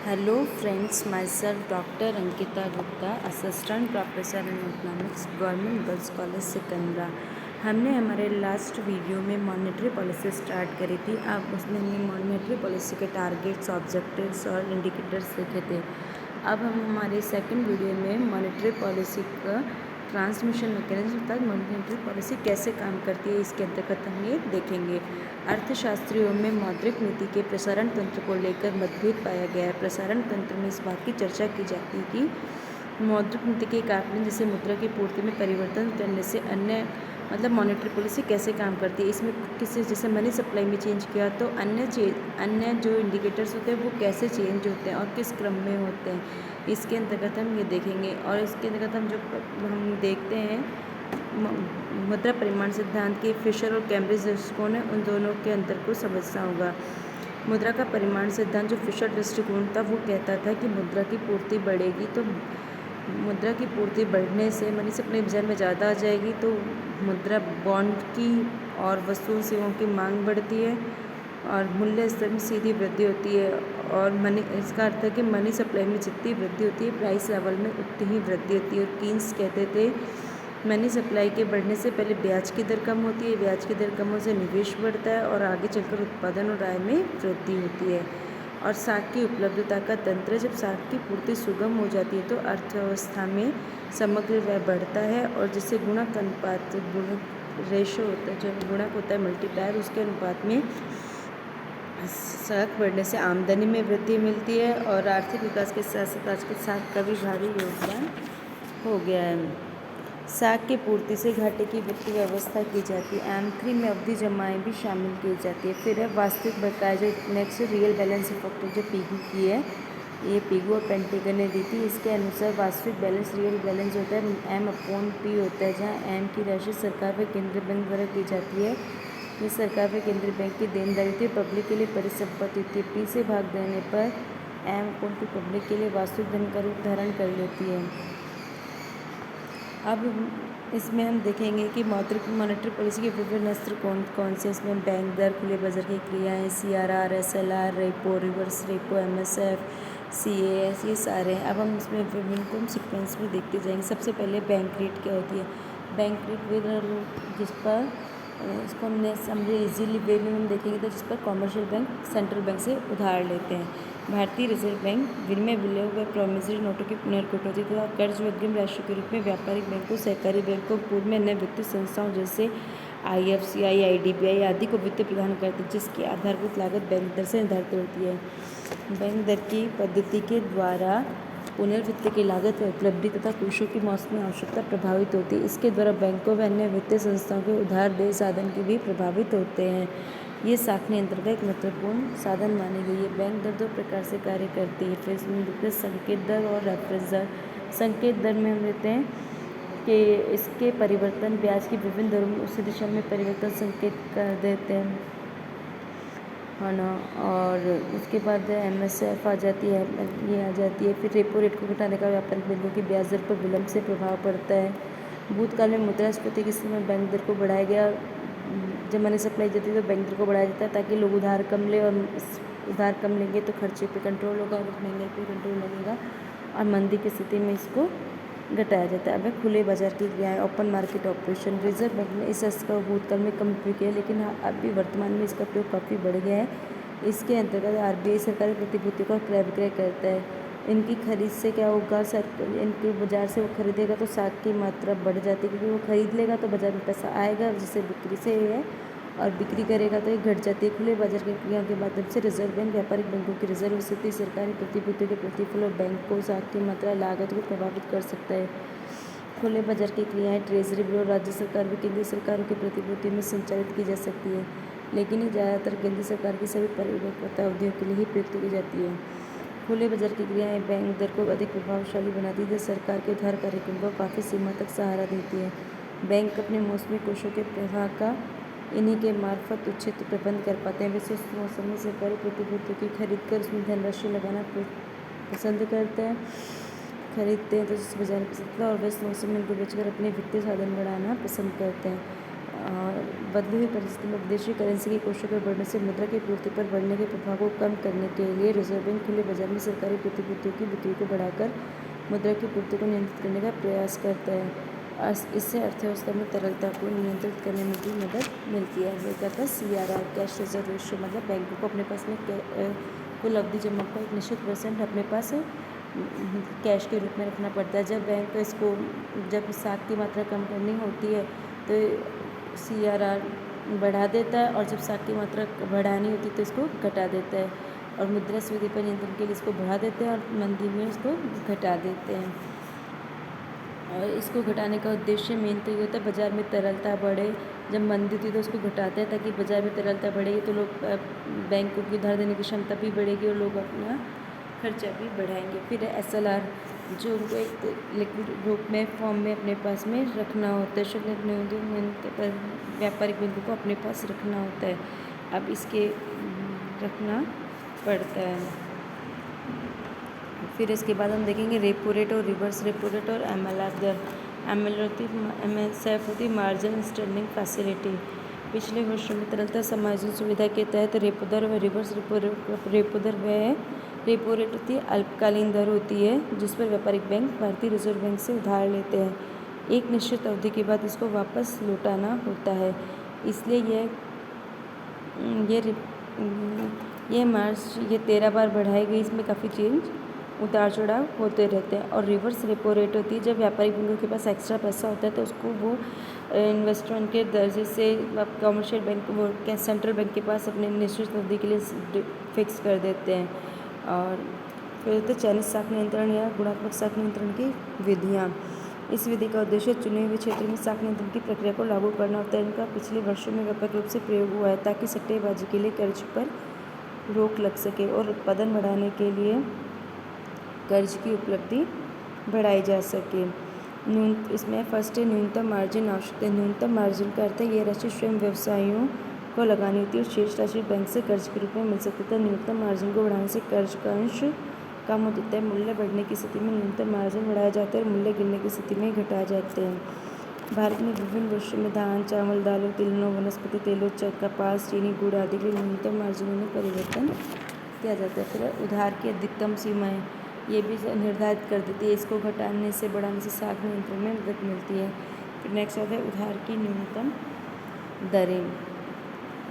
Hello friends, my self doctor Ankita Gupta, assistant professor in economics, government girls college Sikandra. हमने हमारे last video में monetary policy start करी थी। अब उसमें हमने मॉनेटरी पॉलिसी के टारगेट्स, ऑब्जेक्टिव्स और इंडिकेटर्स देखे थे। अब हम हमारे सेकंड वीडियो में मॉनेटरी पॉलिसी का ट्रांसमिशन मैकेनिज्म तक मॉनेटरी पॉलिसी कैसे काम करती है, इसके अंतर्गत हम ये देखेंगे। अर्थशास्त्रियों में मौद्रिक नीति के प्रसारण तंत्र को लेकर मतभेद पाया गया है। प्रसारण तंत्र में इस बात की चर्चा की जाती है कि मौद्रिक नीति के एक आकलन जैसे मुद्रा की पूर्ति में परिवर्तन करने से अन्य मॉनेटरी पॉलिसी कैसे काम करती है। इसमें किसी जैसे मनी सप्लाई में चेंज किया तो अन्य जो इंडिकेटर्स होते हैं वो कैसे चेंज होते हैं और किस क्रम में होते हैं, इसके अंतर्गत हम ये देखेंगे। और इसके अंतर्गत हम देखते हैं मुद्रा परिमाण सिद्धांत के फिशर और कैम्ब्रिज दृष्टिकोण है, उन दोनों के अंतर को समझना होगा। मुद्रा का परिमाण सिद्धांत जो फिशर दृष्टिकोण था वो कहता था कि मुद्रा की पूर्ति बढ़ेगी तो मुद्रा की पूर्ति बढ़ने से मनी सप्लाई बाजार में ज़्यादा आ जाएगी तो मुद्रा बॉन्ड की और वस्तुओं सेवाओं की मांग बढ़ती है और मूल्य स्तर में सीधी वृद्धि होती है। और इसका अर्थ है कि मनी सप्लाई में जितनी वृद्धि होती है प्राइस लेवल में उतनी ही वृद्धि होती है। और कीन्स कहते थे मनी सप्लाई के बढ़ने से पहले ब्याज की दर कम होती है, ब्याज की दर कम होने से निवेश बढ़ता है और आगे चलकर उत्पादन और आय में वृद्धि होती है। और साख की उपलब्धता का तंत्र, जब साख की पूर्ति सुगम हो जाती है तो अर्थव्यवस्था में समग्र व्यय बढ़ता है और जिससे गुणक अनुपात रेशो होता है, जो गुणक होता है मल्टीप्लायर, उसके अनुपात में साख बढ़ने से आमदनी में वृद्धि मिलती है और आर्थिक विकास के साथ साथ आज के साख का भी भारी योगदान हो गया है। साख की पूर्ति से घाटे की वित्तीय व्यवस्था की जाती है। M3 में अवधि जमाएँ भी शामिल की जाती है। फिर है वास्तविक बकाया, जो नेक्स्ट रियल बैलेंस इफेक्ट जो पीगू की है, ये पीगू और पेंटिगन ने दी थी। इसके अनुसार वास्तविक बैलेंस रियल बैलेंस होता है M/P होता है, जहाँ M की राशि सरकार व केंद्रीय बैंक द्वारा की जाती है। ये सरकार व केंद्रीय बैंक की देनदारी थी, पब्लिक के लिए परिसंपत्ति थी। P से भाग देने पर M/P पब्लिक के लिए वास्तविक धन का रूप धारण कर लेती है। अब इसमें हम देखेंगे कि मॉनेटरी पॉलिसी के विभिन्न अस्त्र कौन से। इसमें बैंक दर, खुले बाजार की क्रियाएं, CRR, SLR, repo, reverse repo, MSF, CAS, ये सारे हैं। अब हम इसमें विभिन्न को सीक्वेंस में देखते जाएंगे। सबसे पहले बैंक रेट क्या होती है। बैंक रेट जिस पर इसको हमने समझे इजीली वे में हम देखेंगे तो जिस पर कॉमर्शियल बैंक सेंट्रल बैंक से उधार लेते हैं। भारतीय रिजर्व बैंक विनिमय विलय व प्रोमिसरी नोटों की पुनर्कटौती तथा कर्ज व अग्रिम राशि के रूप में व्यापारिक बैंकों, सहकारी बैंकों, पूर्व में अन्य वित्तीय संस्थाओं जैसे IFCI, IDBI आदि को वित्त प्रदान करते हैं, जिसकी आधारभूत लागत बैंक दर से निर्धारित होती है। बैंक दर की पद्धति के द्वारा पुनर्वित्त की लागत व उपलब्धि तथा कोषों की मौसमी आवश्यकता प्रभावित होती है। इसके द्वारा बैंकों व अन्य वित्तीय संस्थाओं के उधार देय साधन के भी प्रभावित होते हैं। ये साख नियंत्रण का एक महत्वपूर्ण साधन मानी गई है। बैंक दर दो प्रकार से कार्य करती है। फिर इसमें देखते हैं संकेत दर और रेफरेंस दर। संकेत दर में हम लेते हैं कि इसके परिवर्तन ब्याज की विभिन्न दरों में उसी दिशा में परिवर्तन संकेत कर देते हैं, है ना। और उसके बाद MSF आ जाती है, ये आ जाती है। फिर रेपो रेट को घटाने का व्यापारिक बैंकों की ब्याज दर पर विलंब से प्रभाव पड़ता है। भूतकाल में मुद्रास्फीति के समय बैंक दर को बढ़ाया गया। जब मनी सप्लाई जाती है तो बैंक दर को बढ़ाया जाता है ताकि लोग उधार कम ले, और उधार कम लेंगे तो खर्चे पे कंट्रोल होगा और महंगाई पे कंट्रोल लगेगा और मंदी की स्थिति में इसको घटाया जाता है। अब खुले बाजार की क्रियाएं, open market operation. Reserve bank ने इस अस्त्र का भूतकाल में कम उपयोग किया, लेकिन अब भी वर्तमान में इसका उपयोग काफ़ी बढ़ गया है। इसके अंतर्गत RBI सरकारी प्रतिभूतियों का क्रय विक्रय करता है। इनकी खरीद से क्या होगा, इनके बाजार से वो खरीदेगा तो साख की मात्रा बढ़ जाती है, क्योंकि वो खरीद लेगा तो बाजार में पैसा आएगा, जिससे बिक्री से है, और बिक्री करेगा तो ये घट जाती है। खुले बाजार की क्रियाओं के माध्यम से रिजर्व बैंक व्यापारिक बैंकों की रिजर्व स्थिति, सरकारी प्रतिभूतियों के प्रतिफल और बैंक को साख की मात्रा लागत को प्रभावित कर सकता है। खुले बाजार की क्रियाएं ट्रेजरी बिलो राज्य सरकार व केंद्रीय सरकारों की प्रतिभूतियों में संचालित की जा सकती है, लेकिन ये ज़्यादातर केंद्र सरकार की सभी परिपक्वता अवधियों के लिए ही प्रयुक्त की जाती है। खुले बाजार की क्रियाएं बैंक दर को अधिक प्रभावशाली बनाती है, सरकार के उधार कार्यक्रम को काफ़ी सीमा तक सहारा देती है। बैंक अपने मौसमी कोषों के प्रवाह का इन्हीं के मार्फत उचित प्रबंध कर पाते हैं। वे सुस्त मौसम में सरकारी प्रतिभूतियों की खरीद कर उसमें धनराशि लगाना पसंद करते हैं, खरीदते हैं तो जिस बाजार में पसंद है, और व्यस्त मौसम में इनको बेचकर अपने वित्तीय साधन बढ़ाना पसंद करते हैं। बदली हुई परिस्थिति में विदेशी करेंसी के कोषों के बढ़ने से मुद्रा की पूर्ति पर बढ़ने के प्रभाव को कम करने के लिए रिजर्व बैंक खुले बाजार में सरकारी प्रतिभूतियों की बिक्री को बढ़ाकर मुद्रा की पूर्ति को नियंत्रित करने का प्रयास करता है। इससे अर्थव्यवस्था में तरलता को नियंत्रित करने में भी मदद मिलती है। वो कहता है CRR, कैश रिजर्व रेशियो, मतलब बैंकों को अपने पास में कुल अवधि जमा का एक निश्चित % अपने पास कैश के रूप में रखना पड़ता है। जब बैंक इसको जब साख की मात्रा कम करनी होती है तो CRR बढ़ा देता है, और जब साख की मात्रा बढ़ानी होती है तो इसको घटा देता है, और मुद्रास्फीति पर नियंत्रण के लिए इसको बढ़ा देते हैं और मंदी में इसको घटा देते हैं। और इसको घटाने का उद्देश्य मेन तो ये होता है बाज़ार में तरलता बढ़े। जब मंदी थी तो उसको घटाते हैं ताकि बाज़ार में तरलता बढ़ेगी तो लोग बैंकों की उधार देने की क्षमता भी बढ़ेगी और लोग अपना खर्चा भी बढ़ाएंगे। फिर SLR, जो उनको एक लिक्विड रूप में फॉर्म में अपने पास में रखना होता है। शुल्क पर व्यापारिक बैंकों को अपने पास रखना होता है। अब इसके रखना पड़ता है। फिर इसके बाद हम देखेंगे रेपो रेट और रिवर्स रेपो रेट और MLR दर। MSF होती है मार्जिन स्टैंडिंग फैसिलिटी। पिछले वर्षों में तरलता समायोजन सुविधा के तहत रेपो दर व रिवर्स रेपो दर वह रेपो रेट होती है अल्पकालीन दर होती है जिस पर व्यापारिक बैंक भारतीय रिजर्व बैंक से उधार लेते हैं। एक निश्चित अवधि के बाद इसको वापस लौटाना होता है। इसलिए ये 13 बार बढ़ाई गई। इसमें काफ़ी चेंज उतार चढ़ाव होते रहते हैं। और रिवर्स रेपो रेट होती है जब व्यापारिक बैंकों के पास एक्स्ट्रा पैसा होता है तो उसको वो इन्वेस्टमेंट के दर्जे से कमर्शियल बैंक वो सेंट्रल बैंक के पास अपने निश्चित अवधि के लिए फिक्स कर देते हैं। और फिर होते चयनित साख नियंत्रण या गुणात्मक साख नियंत्रण की विधियाँ। इस विधि का उद्देश्य चुने हुए क्षेत्र में साख नियंत्रण की प्रक्रिया को लागू करना होता है। इनका पिछले वर्षों में व्यापक रूप से प्रयोग हुआ है ताकि सट्टेबाजी के लिए कर्ज पर रोक लग सके और उत्पादन बढ़ाने के लिए कर्ज की उपलब्धि बढ़ाई जा सके। इसमें फर्स्ट है न्यूनतम मार्जिन आवश्यकता। न्यूनतम मार्जिन का अर्थ है ये राशि स्वयं व्यवसायियों को लगानी होती है और शेष राशि बैंक से कर्ज के रूप में मिल सकती है। न्यूनतम मार्जिन को बढ़ाने से कर्ज का अंश कम हो जाता है। मूल्य बढ़ने की स्थिति में न्यूनतम मार्जिन बढ़ाया जाता है और मूल्य गिरने की स्थिति में घटाए जाते हैं। भारत में विभिन्न वर्षों में धान, चावल, दालों, तिलहनों, वनस्पति तेलों, कपास, चीनी, गुड़ आदि के लिए न्यूनतम मार्जिनों में परिवर्तन किया जाता है। फिर उधार की अधिकतम सीमाएँ ये भी निर्धारित कर देती है। इसको घटाने से बढ़ाने से साख नियंत्रण में मदद मिलती है। फिर नेक्स्ट आता है उधार की न्यूनतम दरें।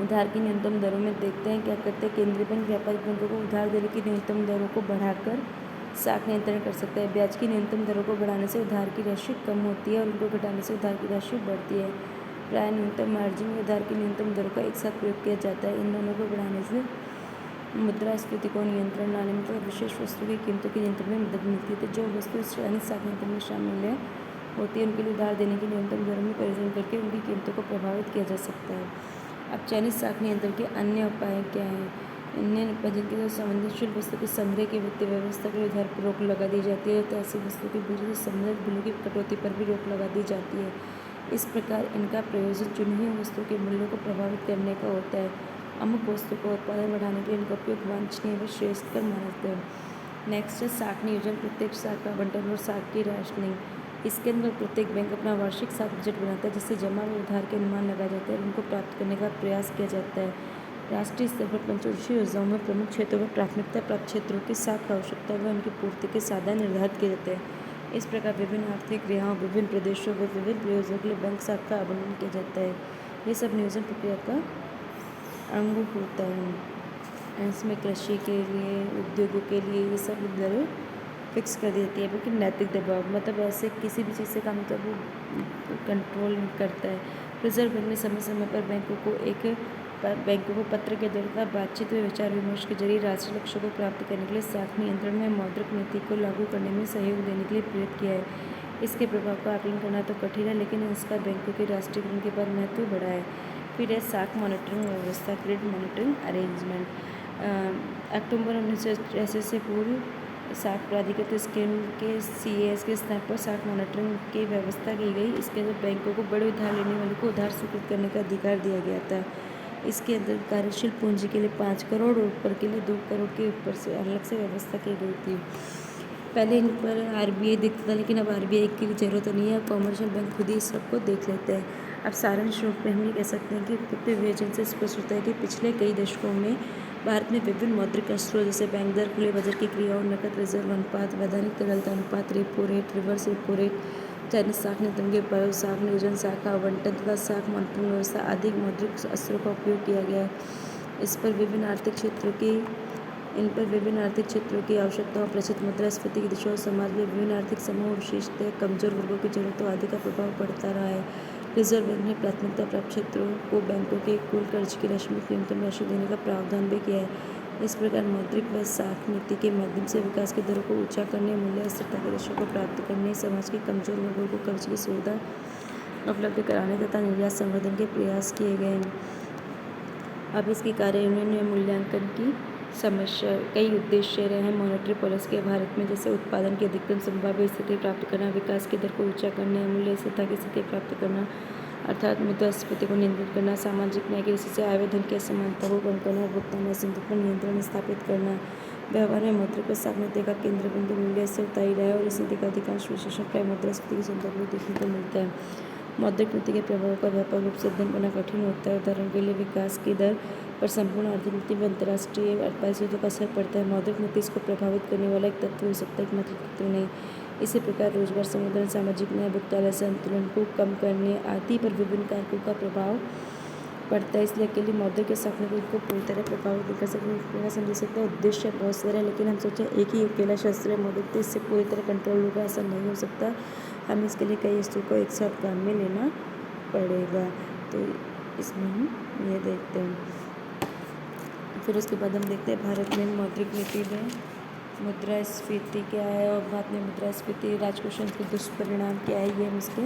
उधार की न्यूनतम दरों में देखते हैं क्या करते हैं। केंद्रीय बैंक व्यापारिक बैंकों को उधार देने की न्यूनतम दरों को बढ़ाकर साख नियंत्रण कर सकता है। ब्याज की न्यूनतम दरों को बढ़ाने से उधार की राशि कम होती है और उनको घटाने से उधार की राशि बढ़ती है। प्रायः न्यूनतम मार्जिन और उधार की न्यूनतम दरों का एक साथ प्रयोग किया जाता है। इन दोनों को बढ़ाने से मुद्रास्फीति को नियंत्रण लाने में तथा विशेष वस्तु की कीमतों के नियंत्रण में मदद मिलती है। तो जो वस्तु चयनित साख नियंत्रण में शामिल होती है उनके लिए उधार देने की न्यूनतम दरों में परिवर्तन करके उनकी कीमतों को प्रभावित किया जा सकता है। अब चयनित साख नियंत्रण के अन्य उपाय क्या हैं? अन्य उपाय जिनके संवेदनशील वस्तु के संग्रह की वित्तीय व्यवस्था के उधार पर रोक लगा दी जाती है तो ऐसी वस्तु के बिल से संबंधित बिलों की कटौती पर भी रोक लगा दी जाती है। इस प्रकार इनका प्रयोजन चुनी हुई वस्तु के मूल्यों को प्रभावित करने का होता है। अमुक वस्तु का उत्पादन बढ़ाने के लिए इनका उपयोग वांछनीय व श्रेष्ठकर माना जाता है। नेक्स्ट है साख नियोजन, प्रत्येक साख का आवंटन और साख की राशनिंग। इसके अंदर प्रत्येक बैंक अपना वार्षिक साख बजट बनाता है जिससे जमा व उधार के अनुमान लगाया जाता है और उनको प्राप्त करने का प्रयास किया जाता है। राष्ट्रीय स्तर पर पंचवर्षीय योजनाओं में प्रमुख क्षेत्रों में प्राथमिकता प्राप्त क्षेत्रों की साख आवश्यकता व उनकी पूर्ति के साधन निर्धारित किए जाते हैं। इस प्रकार विभिन्न आर्थिक क्रियाओं, विभिन्न प्रदेशों में विभिन्न प्रयोजनों के लिए बैंक साख का आवंटन किया जाता है। ये सब नियोजन प्रक्रिया का अंग होता है। इसमें कृषि के लिए, उद्योगों के लिए ये सब दरें फिक्स कर दी जाती है। लेकिन नैतिक दबाव मतलब ऐसे किसी भी चीज़ से काम तो वो कंट्रोल करता है। रिजर्व बैंक ने समय समय पर बैंकों को पत्र के द्वारा बातचीत व विचार विमर्श के जरिए राष्ट्रीय लक्ष्यों को प्राप्त करने के लिए साख नियंत्रण में मौद्रिक नीति को लागू करने में सहयोग देने के लिए प्रेरित किया है। इसके प्रभाव का आकलन करना तो कठिन है लेकिन इसका बैंकों के राष्ट्रीयकरण के बाद महत्व बढ़ा है। फिर है साख मॉनिटरिंग व्यवस्था, क्रेडिट मॉनिटरिंग अरेंजमेंट। अक्टूबर 1983 से पूर्व साख प्राधिकृत स्कीम के CAS के स्तर पर साख मॉनिटरिंग की व्यवस्था की गई। इसके अंदर बैंकों को बड़े उधार लेने वालों को उधार स्वीकृत करने का अधिकार दिया गया था। इसके अंदर कार्यशील पूंजी के लिए 5 करोड़ और ऊपर के लिए 2 करोड़ के ऊपर से अलग से व्यवस्था की गई थी। पहले इन पर RBI देखता था लेकिन अब RBI की जरूरत नहीं है। कॉमर्शियल बैंक खुद ही सबको देख लेते हैं। अब सारांश रूप में हम ये कह सकते हैं कि उपयुक्त विवेचन से स्पष्ट होता है कि पिछले कई दशकों में भारत में विभिन्न मौद्रिक अस्त्रों जैसे बैंक दर, खुले बाजार की क्रियाओं, नकद रिजर्व अनुपात, वैधानिक तरलता अनुपात, repo rate, reverse repo rate, Chinese साख नियंत्रण के उपायों, साख नियोजन, शाखा आवंटन तथा साख मॉनिटरिंग व्यवस्था आदि मौद्रिक अस्त्रों का उपयोग किया गया है। इन पर विभिन्न आर्थिक क्षेत्रों की आवश्यकताओं, प्रचलित मुद्रास्फीति की दिशा और समाज में विभिन्न आर्थिक समूह, विशेषतः कमजोर वर्गों की जरूरतों आदि का प्रभाव पड़ता रहा है। रिजर्व बैंक ने प्राथमिकता प्राप्त क्षेत्रों को बैंकों के कुल कर्ज की राशि में न्यूनतम राशि देने का प्रावधान भी किया है। इस प्रकार मौद्रिक व साख नीति के माध्यम से विकास की दरों को ऊंचा करने, मूल्य स्थिरता के लक्ष्यों को प्राप्त करने, समाज के कमजोर वर्गों को कर्ज की सुविधा उपलब्ध कराने तथा निर्यात संवर्धन के प्रयास किए गए हैं। अब इसके कार्यान्वयन मूल्यांकन की समस्या कई उद्देश्य रहे हैं मॉनेटरी पॉलिसी के भारत में, जैसे उत्पादन की अधिकतम संभाव्य स्थिति प्राप्त करना, विकास की दर को ऊंचा करना, मूल्य स्थिरता की स्थिति प्राप्त करना अर्थात मुद्रास्फीति को नियंत्रित करना, सामाजिक न्याय की दृष्टि से आय व धन की असमानता को कम करना, भुगतान असंतुलन पर नियंत्रण स्थापित करना। व्यवहार में मौद्रिक व साख नीति का केंद्र बिंदु मूल्य स्थिरता ही रहा है और इस नीति का अधिकांश विश्लेषण प्रायः मुद्रास्फीति के संदर्भ में देखने को मिलता है। मौद्रिक नीति के प्रभाव का व्यापक रूप से अध्ययन करना कठिन होता है। उदाहरण के लिए विकास की दर पर संपूर्ण आर्थिक नीति में अंतर्राष्ट्रीय परिस्थितियों का असर पड़ता है। मौद्रिक नीति इसको प्रभावित करने वाला एक तत्व हो सकता है, एक मात्र तत्व नहीं। इसी प्रकार रोजगार संवर्धन, सामाजिक न्याय, भुगतान असंतुलन को कम करने आदि पर विभिन्न कारकों का प्रभाव पड़ता है। इसलिए अकेली मौद्रिक या साख नीति को पूरी तरह प्रभावित नहीं कर सकते। समझ सकते हैं उद्देश्य बहुत सारे हैं, लेकिन हम सोचें एक ही अकेला शस्त्र है मौद्रिक नीति, इससे पूरी तरह कंट्रोल होगा, ऐसा नहीं हो सकता। हमें इसके लिए कई अस्त्रों को एक साथ काम में लेना पड़ेगा। तो इसमें हम ये देखते हैं। फिर उसके बाद हम देखते हैं भारत में मौद्रिक नीति में मुद्रास्फीति क्या है और भारत में मुद्रास्फीति राजकोषांश के दुष्परिणाम क्या है, ये हम इसके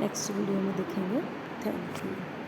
नेक्स्ट वीडियो में देखेंगे। Thank you.